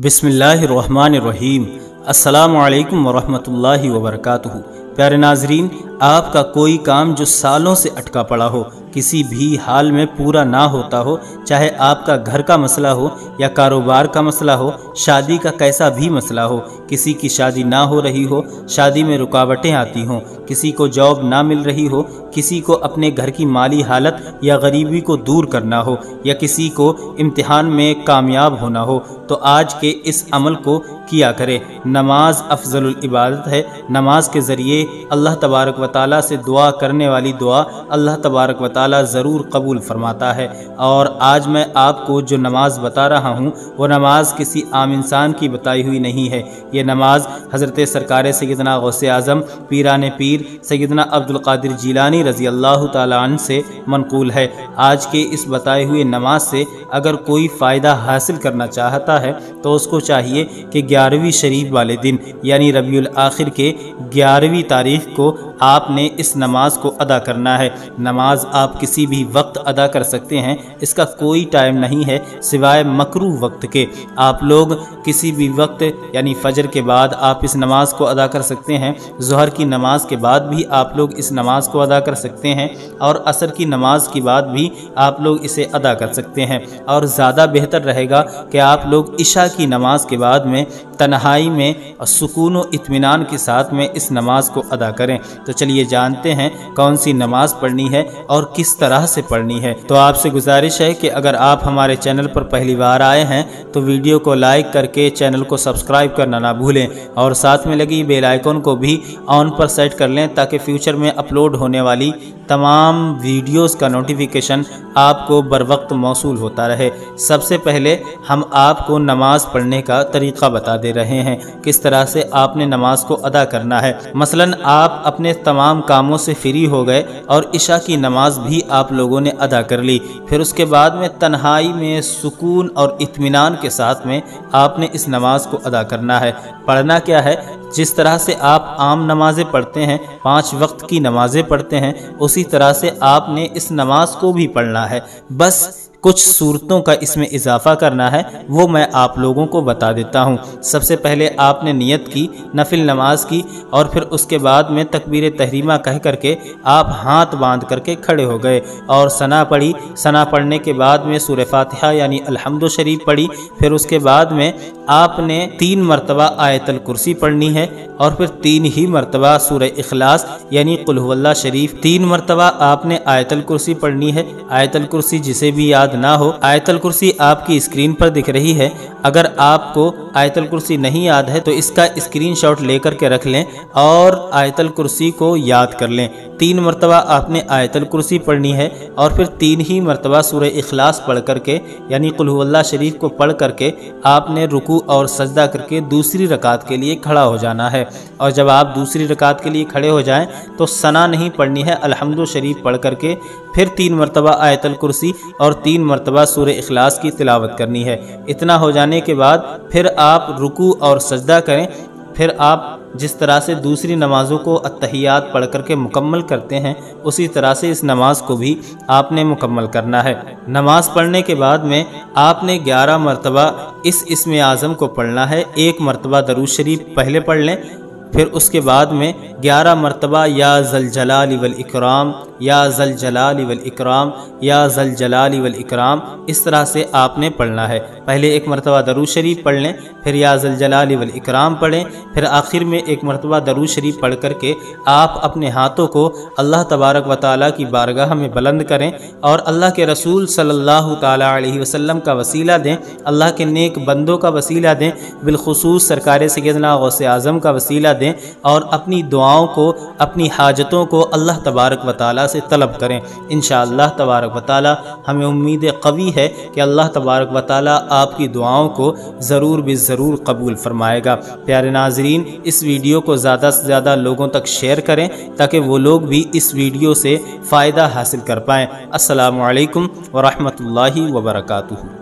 बिस्मिल्लाहिर्रहमानिर्रहीम। अस्सलामु अलैकुम वरहमतुल्लाहि वबरकातुहू। प्यारे नाजरीन, आपका कोई काम जो सालों से अटका पड़ा हो, किसी भी हाल में पूरा ना होता हो, चाहे आपका घर का मसला हो या कारोबार का मसला हो, शादी का कैसा भी मसला हो, किसी की शादी ना हो रही हो, शादी में रुकावटें आती हों, किसी को जॉब ना मिल रही हो, किसी को अपने घर की माली हालत या गरीबी को दूर करना हो, या किसी को इम्तिहान में कामयाब होना हो, तो आज के इस अमल को किया करे। नमाज अफजलुल इबादत है। नमाज के ज़रिए अल्लाह तबारक व तआला से दुआ करने वाली दुआ अल्लाह तबारक व तआला ज़रूर कबूल फरमाता है। और आज मैं आपको जो नमाज बता रहा हूँ वो नमाज किसी आम इंसान की बताई हुई नहीं है। ये नमाज हज़रत सरकार सैयदना गौसे आज़म पीरान पीर सैयदना अब्दुल कादिर जिलानी रज़ी अल्लाह तआला अन्हु से मनक़ूल है। आज के इस बताए हुए नमाज से अगर कोई फ़ायदा हासिल करना चाहता है तो उसको चाहिए कि 11वीं शरीफ वाले दिन यानी रबीउल आखिर के 11वीं तारीख को आपने इस नमाज को अदा करना है। नमाज आप किसी भी वक्त अदा कर सकते हैं, इसका कोई टाइम नहीं है सिवाय मकरूह वक्त के। आप लोग किसी भी वक्त यानी फजर के बाद आप इस नमाज को अदा कर सकते हैं, ज़ोहर की नमाज के बाद भी आप लोग इस नमाज को अदा कर सकते हैं, और असर की नमाज के बाद भी आप लोग इसे अदा कर सकते हैं। और ज़्यादा बेहतर रहेगा कि आप लोग इशा की नमाज के बाद में तन्हाई में और सुकून व इत्मीनान के साथ में इस नमाज को अदा करें। तो चलिए जानते हैं कौन सी नमाज पढ़नी है और किस तरह से पढ़नी है। तो आपसे गुजारिश है कि अगर आप हमारे चैनल पर पहली बार आए हैं तो वीडियो को लाइक करके चैनल को सब्सक्राइब करना ना भूलें, और साथ में लगी बेल आइकन को भी ऑन पर सेट कर लें ताकि फ्यूचर में अपलोड होने वाली तमाम वीडियोस का नोटिफिकेशन आपको बर वक्त मौसूल होता रहे। सबसे पहले हम आपको नमाज पढ़ने का तरीक़ा बता दे रहे हैं, किस तरह से आपने नमाज को अदा करना है। मसलन आप अपने तमाम कामों से फ्री हो गए और इशा की नमाज भी आप लोगों ने अदा कर ली, फिर उसके बाद में तन्हाई में सुकून और इत्मीनान के साथ में आपने इस नमाज को अदा करना है। पढ़ना क्या है? जिस तरह से आप आम नमाज़ें पढ़ते हैं, 5 वक्त की नमाज़ें पढ़ते हैं, उसी तरह से आपने इस नमाज को भी पढ़ना है। बस कुछ सूरतों का इसमें इजाफा करना है, वो मैं आप लोगों को बता देता हूँ। सबसे पहले आपने नियत की नफिल नमाज की, और फिर उसके बाद में तकबीर तहरीमा कह करके आप हाथ बांध करके खड़े हो गए और सना पढ़ी। सना पढ़ने के बाद में सूरह फातिहा यानी अल्हम्दु शरीफ पढ़ी। फिर उसके बाद में आपने 3 मरतबा आयतल कुर्सी पढ़नी है, और फिर 3 ही मरतबा सूरह इखलास यानी कुल हुवल्लाह शरीफ। 3 मरतबा आपने आयतल कुर्सी पढ़नी है। आयतल कुर्सी जिसे भी याद ना हो, आयतल कुर्सी आपकी स्क्रीन पर दिख रही है। अगर आपको आयतल कुर्सी नहीं याद है तो इसका स्क्रीनशॉट लेकर के रख लें और आयतल कुर्सी को याद कर लें। 3 मरतबा आपने आयतल कुर्सी पढ़नी है, और फिर 3 ही मरतबा सूरह इखलास पढ़ करके यानी कुल हुवल्लाह शरीफ को पढ़ करके आपने रुकू और सजदा करके दूसरी रकात के लिए खड़ा हो जाना है। और जब आप दूसरी रकात के लिए खड़े हो जाएं तो सना नहीं पढ़नी है, अल्हम्दु शरीफ पढ़ करके फिर 3 मरतबा आयतल कुर्सी और 3 मरतबा सूरह इखलास की तिलावत करनी है। इतना हो जाने के बाद फिर आप रुकू और सजदा करें। फिर आप जिस तरह से दूसरी नमाज़ों को अत्तहियात पढ़ करके मुकम्मल करते हैं, उसी तरह से इस नमाज को भी आपने मुकम्मल करना है। नमाज पढ़ने के बाद में आपने 11 मरतबा इस इस्म आज़म को पढ़ना है। 1 मरतबा दरूद शरीफ पहले पढ़ लें, फिर उसके बाद में 11 मरतबा या ज़ल जलाली वल इकराम, या ज़ल जलाली वल इकराम, या ज़ल जलाली वल इकराम, इस तरह से आपने पढ़ना है। पहले 1 मरतबा दरूद शरीफ पढ़ लें, फिर या ज़ल जलाली वल इकराम पढ़ें, फिर आखिर में 1 मरतबा दरूद शरीफ पढ़ करके आप अपने हाथों को अल्लाह तबारक व तआला की बारगाह में बुलंद करें और अल्लाह के रसूल सल्लल्लाहु तआला अलैहि वसल्लम का वसीला दें, अल्लाह के नेक बंदों का वसीला दें, बिलखुसूस सरकार सैयदना गौसे आज़म का वसीला दें, और अपनी दुआओं को, अपनी हाजतों को अल्लाह तबारक व तआला से तलब करें। इंशाअल्लाह तबारक व तआला हमें उम्मीद कवी है कि अल्लाह तबारक व तआला आपकी दुआओं को ज़रूर ज़रूर कबूल फरमाएगा। प्यारे नाजरीन, इस वीडियो को ज़्यादा से ज़्यादा लोगों तक शेयर करें ताकि वो लोग भी इस वीडियो से फ़ायदा हासिल कर पाएँ। अस्सलामु अलैकुम व रहमतुल्लाहि व बरकातुहू।